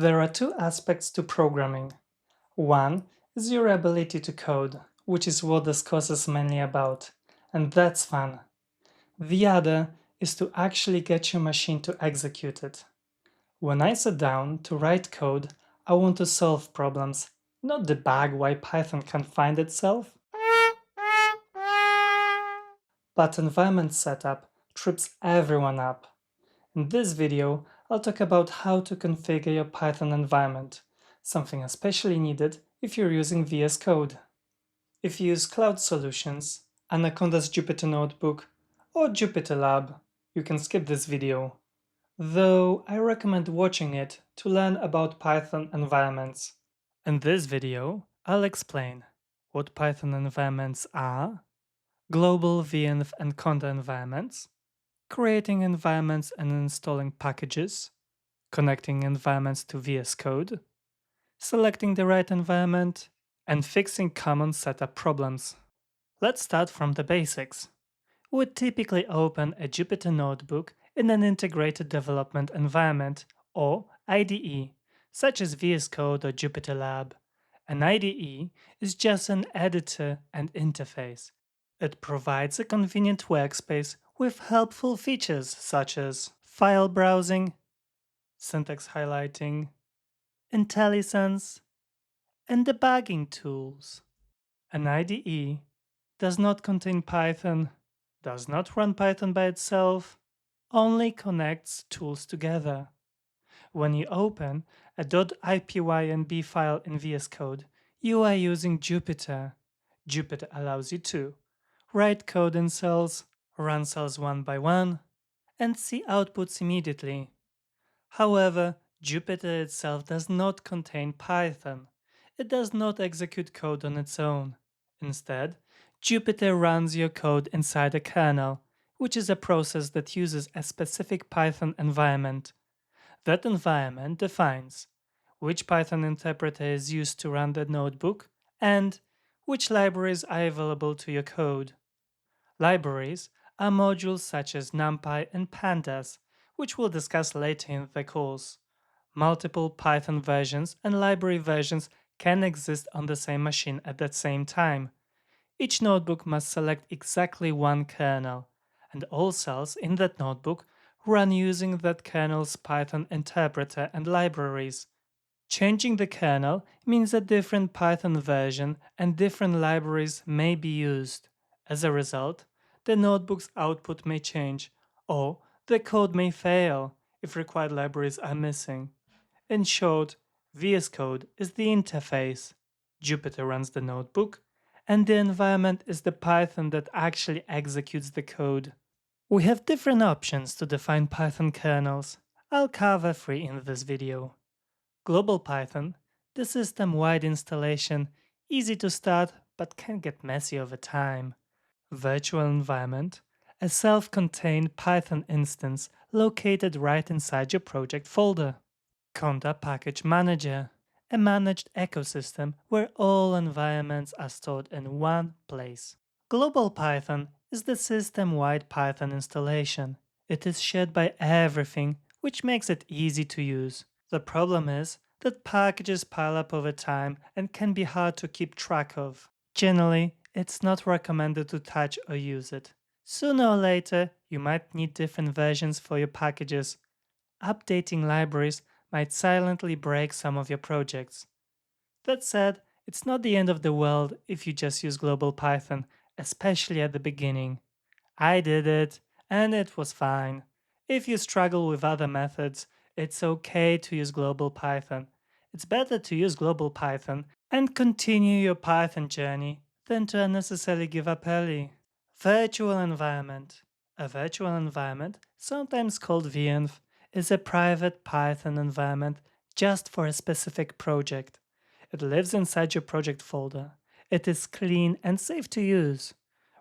There are two aspects to programming. One is your ability to code, which is what this course is mainly about, and that's fun. The other is to actually get your machine to execute it. When I sit down to write code, I want to solve problems, not debug why Python can't find itself. But environment setup trips everyone up. In this video, I'll talk about how to configure your Python environment, something especially needed if you're using VS Code. If you use cloud solutions, Anaconda's Jupyter Notebook, or Jupyter Lab, you can skip this video, though I recommend watching it to learn about Python environments. In this video, I'll explain what Python environments are, global venv and Conda environments, creating environments and installing packages, connecting environments to VS Code, selecting the right environment, and fixing common setup problems. Let's start from the basics. We typically open a Jupyter Notebook in an integrated development environment, or IDE, such as VS Code or Jupyter Lab. An IDE is just an editor and interface. It provides a convenient workspace with helpful features such as file browsing, syntax highlighting, IntelliSense, and debugging tools. An IDE does not contain Python, does not run Python by itself, only connects tools together. When you open a .ipynb file in VS Code, you are using Jupyter. Jupyter allows you to write code in cells, run cells one by one, and see outputs immediately. However, Jupyter itself does not contain Python. It does not execute code on its own. Instead, Jupyter runs your code inside a kernel, which is a process that uses a specific Python environment. That environment defines which Python interpreter is used to run the notebook and which libraries are available to your code. Libraries are modules such as NumPy and Pandas, which we'll discuss later in the course. Multiple Python versions and library versions can exist on the same machine at the same time. Each notebook must select exactly one kernel, and all cells in that notebook run using that kernel's Python interpreter and libraries. Changing the kernel means a different Python version and different libraries may be used. As a result, the notebook's output may change, or the code may fail if required libraries are missing. In short, VS Code is the interface. Jupyter runs the notebook, and the environment is the Python that actually executes the code. We have different options to define Python kernels. I'll cover 3 in this video. Global Python, the system-wide installation, easy to start but can get messy over time. Virtual environment, a self-contained Python instance located right inside your project folder. Conda Package Manager, a managed ecosystem where all environments are stored in one place. Global Python is the system-wide Python installation. It is shared by everything, which makes it easy to use. The problem is that packages pile up over time and can be hard to keep track of. Generally, it's not recommended to touch or use it. Sooner or later, you might need different versions for your packages. Updating libraries might silently break some of your projects. That said, it's not the end of the world if you just use Global Python, especially at the beginning. I did it, and it was fine. If you struggle with other methods, it's okay to use Global Python. It's better to use Global Python and continue your Python journey than to unnecessarily give up early. Virtual environment. A virtual environment, sometimes called venv, is a private Python environment just for a specific project. It lives inside your project folder. It is clean and safe to use.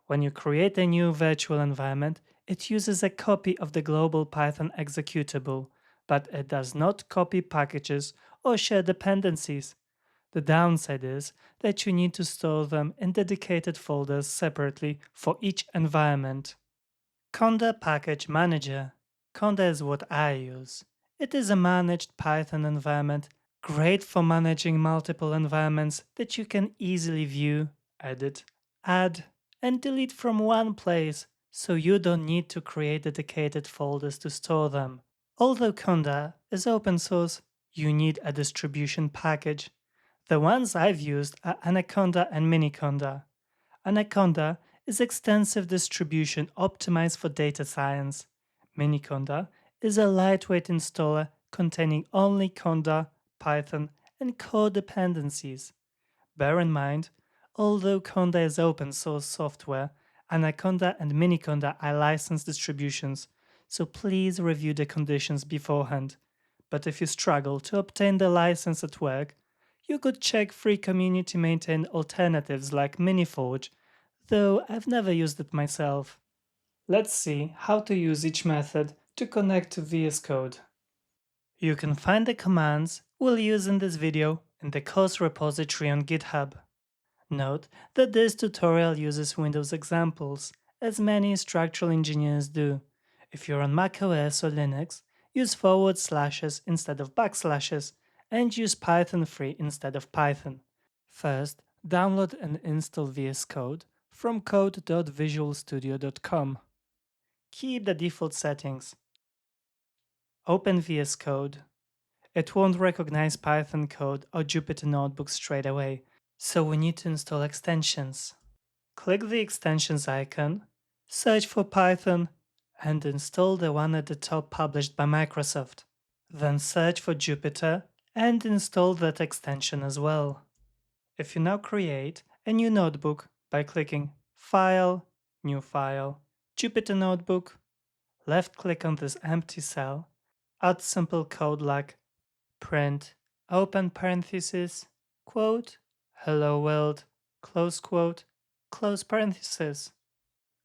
When you create a new virtual environment, it uses a copy of the global Python executable, but it does not copy packages or share dependencies. The downside is that you need to store them in dedicated folders separately for each environment. Conda Package Manager. Conda is what I use. It is a managed Python environment, great for managing multiple environments that you can easily view, edit, add, and delete from one place, so you don't need to create dedicated folders to store them. Although Conda is open source, you need a distribution package. The ones I've used are Anaconda and Miniconda. Anaconda is extensive distribution optimized for data science. Miniconda is a lightweight installer containing only Conda, Python, and core dependencies. Bear in mind, although Conda is open source software, Anaconda and Miniconda are licensed distributions, so please review the conditions beforehand. But if you struggle to obtain the license at work, you could check free community maintained alternatives like Miniforge, though I've never used it myself. Let's see how to use each method to connect to VS Code. You can find the commands we'll use in this video in the course repository on GitHub. Note that this tutorial uses Windows examples, as many structural engineers do. If you're on macOS or Linux, use forward slashes instead of backslashes, and use Python 3 instead of Python. First, download and install VS Code from code.visualstudio.com. Keep the default settings. Open VS Code. It won't recognize Python code or Jupyter Notebook straight away, so we need to install extensions. Click the extensions icon, search for Python, and install the one at the top published by Microsoft. Then search for Jupyter and install that extension as well. If you now create a new notebook by clicking File, New File, Jupyter Notebook, left-click on this empty cell, add simple code like print, open parenthesis, quote, hello world, close parenthesis,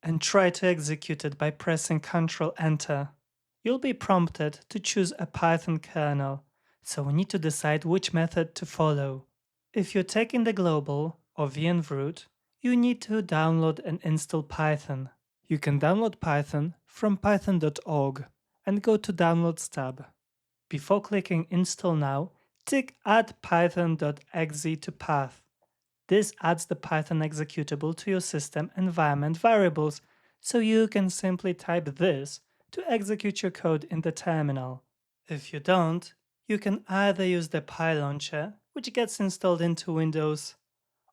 and try to execute it by pressing Ctrl-Enter. You'll be prompted to choose a Python kernel, so we need to decide which method to follow. If you're taking the global or venv route, you need to download and install Python. You can download Python from python.org and go to Downloads tab. Before clicking Install Now, tick Add Python.exe to path. This adds the Python executable to your system environment variables, so you can simply type this to execute your code in the terminal. If you don't, you can either use the PyLauncher, which gets installed into Windows,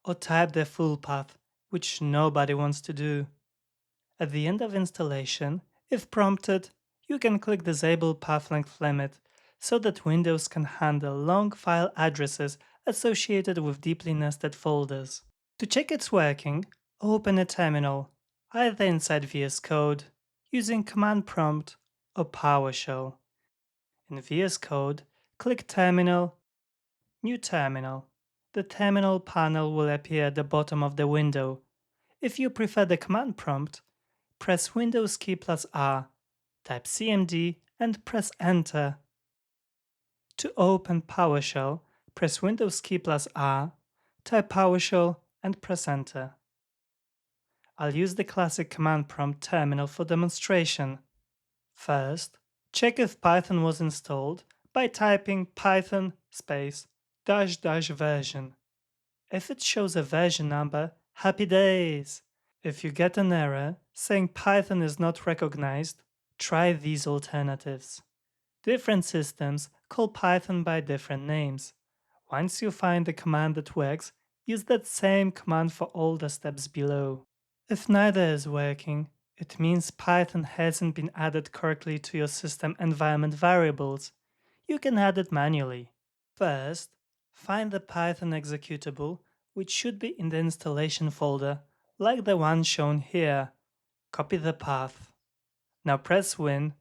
or type the full path, which nobody wants to do. At the end of installation, if prompted, you can click Disable Path Length Limit so that Windows can handle long file addresses associated with deeply nested folders. To check it's working, open a terminal, either inside VS Code, using Command Prompt, or PowerShell. In VS Code, click Terminal, New Terminal. The terminal panel will appear at the bottom of the window. If you prefer the command prompt, press Windows key plus R, type CMD and press Enter. To open PowerShell, press Windows key plus R, type PowerShell and press Enter. I'll use the classic command prompt terminal for demonstration. First, check if Python was installed by typing python space -- version. If it shows a version number, happy days! If you get an error saying Python is not recognized, try these alternatives. Different systems call Python by different names. Once you find the command that works, use that same command for all the steps below. If neither is working, it means Python hasn't been added correctly to your system environment variables. You can add it manually. First, find the Python executable, which should be in the installation folder, like the one shown here. Copy the path. Now press Win,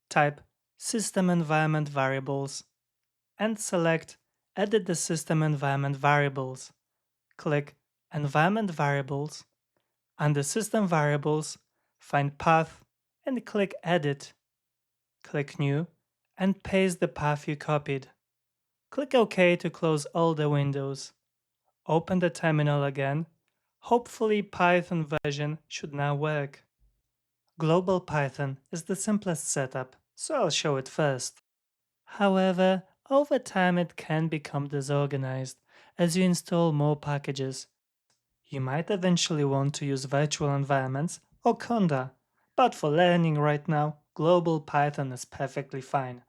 type System Environment Variables, and select Edit the System Environment Variables. Click Environment Variables. Under System Variables, find Path and click Edit. Click New and paste the path you copied. Click OK to close all the windows. Open the terminal again. Hopefully Python version should now work. Global Python is the simplest setup, so I'll show it first. However, over time it can become disorganized as you install more packages. You might eventually want to use virtual environments or Conda, but for learning right now, global Python is perfectly fine.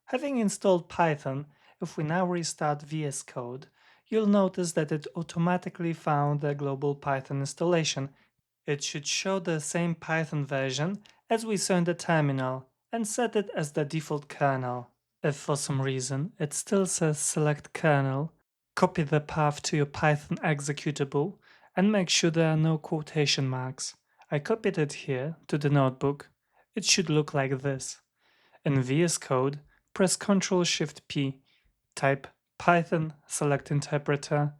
Having installed Python, if we now restart VS Code, you'll notice that it automatically found the global Python installation. It should show the same Python version as we saw in the terminal and set it as the default kernel. If for some reason it still says select kernel, copy the path to your Python executable and make sure there are no quotation marks. I copied it here to the notebook. It should look like this. In VS Code, press Ctrl-Shift-P, type Python, select interpreter,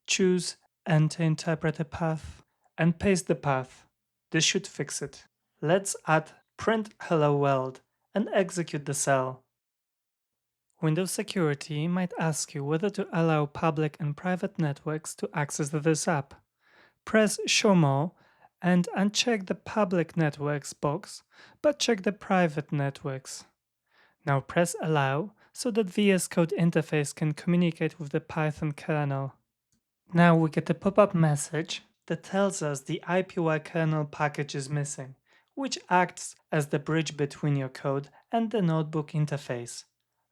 choose Enter interpreter path, and paste the path. This should fix it. Let's add print hello world and execute the cell. Windows Security might ask you whether to allow public and private networks to access this app. Press Show More and uncheck the public networks box, but check the private networks. Now press Allow so that VS Code interface can communicate with the Python kernel. Now we get a pop-up message that tells us the IPY kernel package is missing, which acts as the bridge between your code and the notebook interface.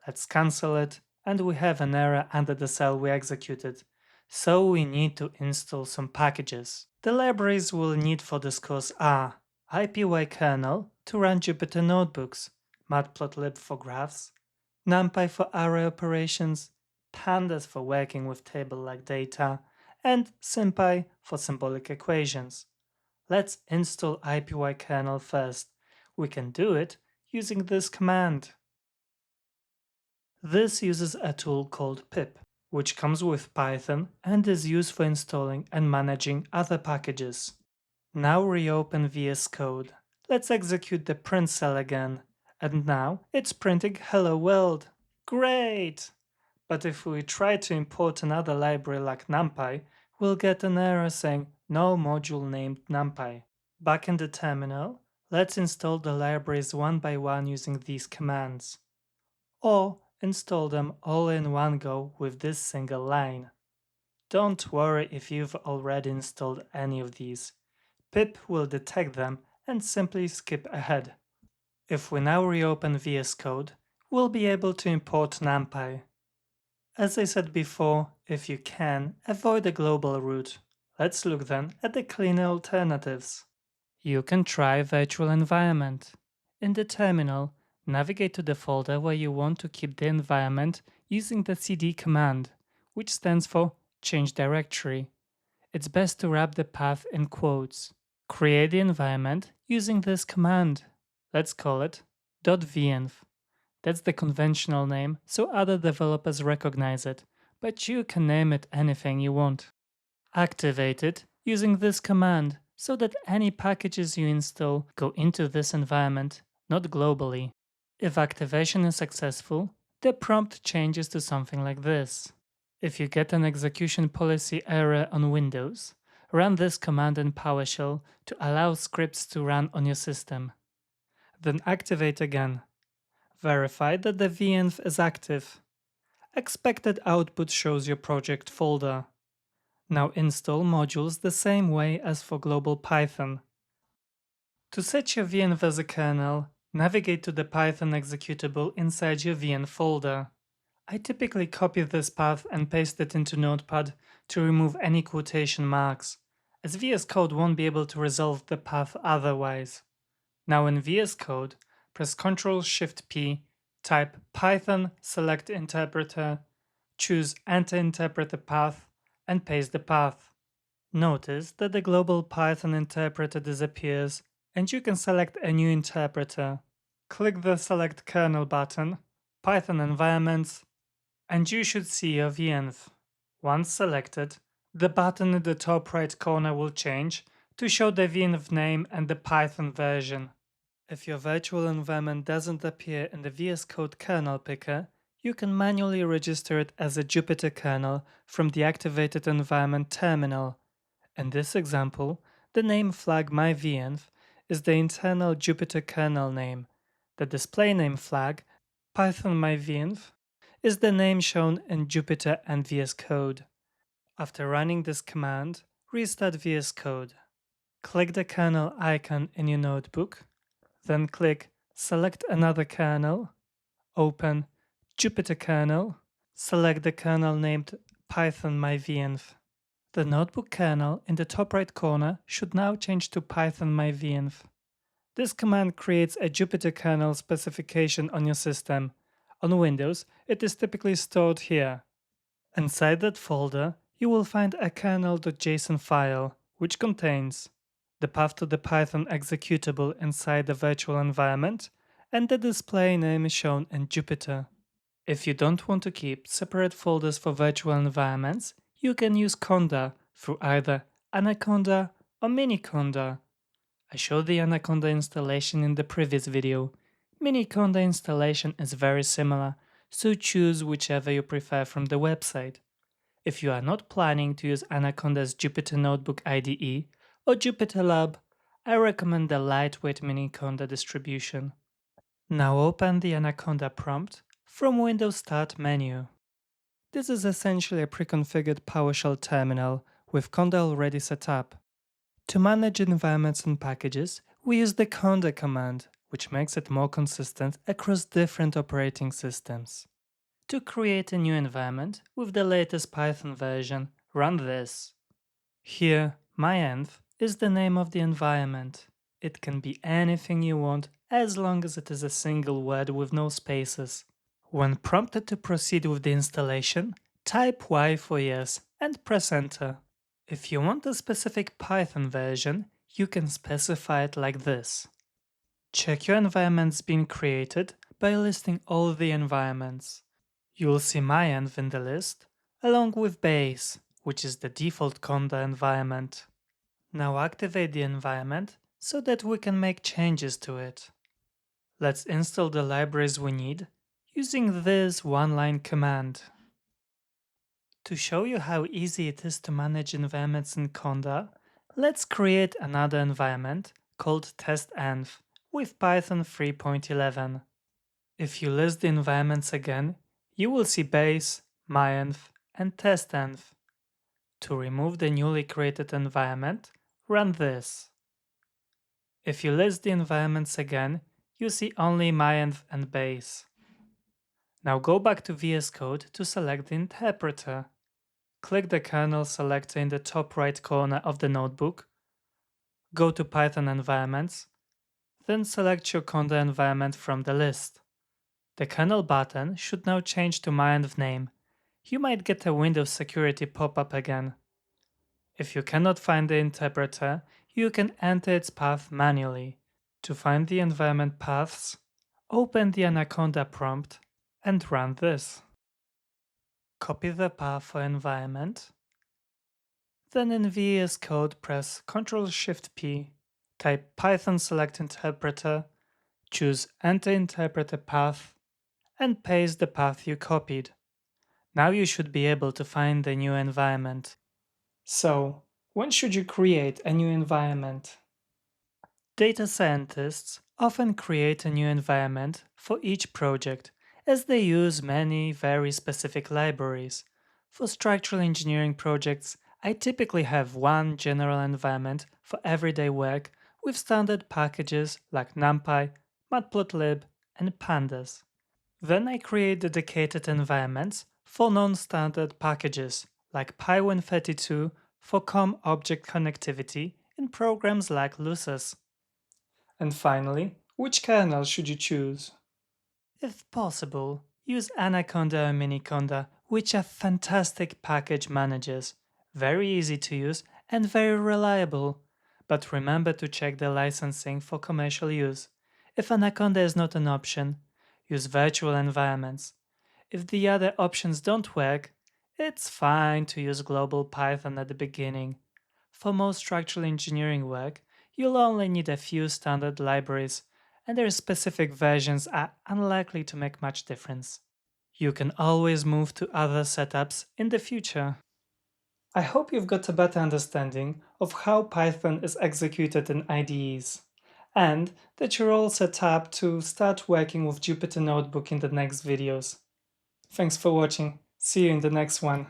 Let's cancel it, and we have an error under the cell we executed. So we need to install some packages. The libraries we'll need for this course are IPY kernel to run Jupyter Notebooks, Matplotlib for graphs, NumPy for array operations, Pandas for working with table-like data, and SymPy for symbolic equations. Let's install IPY kernel first. We can do it using this command. This uses a tool called pip, which comes with Python and is used for installing and managing other packages. Now reopen VS Code. Let's execute the print cell again. And now it's printing hello world. Great! But if we try to import another library like NumPy, we'll get an error saying no module named NumPy. Back in the terminal, let's install the libraries one by one using these commands. Or install them all in one go with this single line. Don't worry if you've already installed any of these. Pip will detect them and simply skip ahead. If we now reopen VS Code, we'll be able to import NumPy. As I said before, if you can, avoid the global root. Let's look then at the cleaner alternatives. You can try virtual environment. In the terminal, navigate to the folder where you want to keep the environment using the cd command, which stands for change directory. It's best to wrap the path in quotes. Create the environment using this command. Let's call it .venv. That's the conventional name, so other developers recognize it, but you can name it anything you want. Activate it using this command so that any packages you install go into this environment, not globally. If activation is successful, the prompt changes to something like this. If you get an execution policy error on Windows, run this command in PowerShell to allow scripts to run on your system. Then activate again. Verify that the venv is active. Expected output shows your project folder. Now install modules the same way as for global Python. To set your venv as a kernel, navigate to the Python executable inside your venv folder. I typically copy this path and paste it into Notepad to remove any quotation marks, as VS Code won't be able to resolve the path otherwise. Now in VS Code, press Ctrl-Shift-P, type Python, select interpreter, choose Enter interpreter path, and paste the path. Notice that the global Python interpreter disappears, and you can select a new interpreter. Click the Select Kernel button, Python Environments, and you should see your venv. Once selected, the button in the top right corner will change to show the venv name and the Python version. If your virtual environment doesn't appear in the VS Code kernel picker, you can manually register it as a Jupyter kernel from the activated environment terminal. In this example, the name flag myvenv is the internal Jupyter kernel name. The display name flag Python venv is the name shown in Jupyter and VS Code. After running this command, restart VS Code. Click the kernel icon in your notebook, then click Select another kernel, open Jupyter Kernel, select the kernel named Python venv. The notebook kernel in the top right corner should now change to Python venv. This command creates a Jupyter kernel specification on your system. On Windows, it is typically stored here. Inside that folder, you will find a kernel.json file, which contains the path to the Python executable inside the virtual environment, and the display name is shown in Jupyter. If you don't want to keep separate folders for virtual environments, you can use Conda through either Anaconda or Miniconda. I showed the Anaconda installation in the previous video. Miniconda installation is very similar, so choose whichever you prefer from the website. If you are not planning to use Anaconda's Jupyter Notebook IDE or Jupyter Lab, I recommend the lightweight Miniconda distribution. Now open the Anaconda prompt from Windows Start menu. This is essentially a pre-configured PowerShell terminal with Conda already set up. To manage environments and packages, we use the Conda command, which makes it more consistent across different operating systems. To create a new environment with the latest Python version, run this. Here, venv is the name of the environment. It can be anything you want as long as it is a single word with no spaces. When prompted to proceed with the installation, type Y for yes and press enter. If you want a specific Python version, you can specify it like this. Check your environments being created by listing all the environments. You will see venv in the list, along with base, which is the default Conda environment. Now activate the environment so that we can make changes to it. Let's install the libraries we need using this one-line command. To show you how easy it is to manage environments in Conda, let's create another environment called testenv with Python 3.11. If you list the environments again, you will see base, venv, and testenv. To remove the newly created environment, run this. If you list the environments again, you see only venv and base. Now go back to VS Code to select the interpreter. Click the kernel selector in the top right corner of the notebook. Go to Python environments, then select your Conda environment from the list. The kernel button should now change to venv name. You might get a Windows security pop-up again. If you cannot find the interpreter, you can enter its path manually. To find the environment paths, open the Anaconda prompt and run this. Copy the path for environment. Then in VS Code press Ctrl-Shift-P, type Python select interpreter, choose enter interpreter path, and paste the path you copied. Now you should be able to find the new environment. So, when should you create a new environment? Data scientists often create a new environment for each project, as they use many very specific libraries. For structural engineering projects, I typically have one general environment for everyday work with standard packages like NumPy, Matplotlib, and Pandas. Then I create dedicated environments for non-standard packages like Pywin32 for COM object connectivity in programs like Lucis. And finally, which kernel should you choose? If possible, use Anaconda or Miniconda, which are fantastic package managers, very easy to use and very reliable. But remember to check the licensing for commercial use. If Anaconda is not an option, use virtual environments. If the other options don't work, it's fine to use global Python at the beginning. For most structural engineering work, you'll only need a few standard libraries, and their specific versions are unlikely to make much difference. You can always move to other setups in the future. I hope you've got a better understanding of how Python is executed in IDEs. and that you're all set up to start working with Jupyter Notebook in the next videos. Thanks for watching. See you in the next one.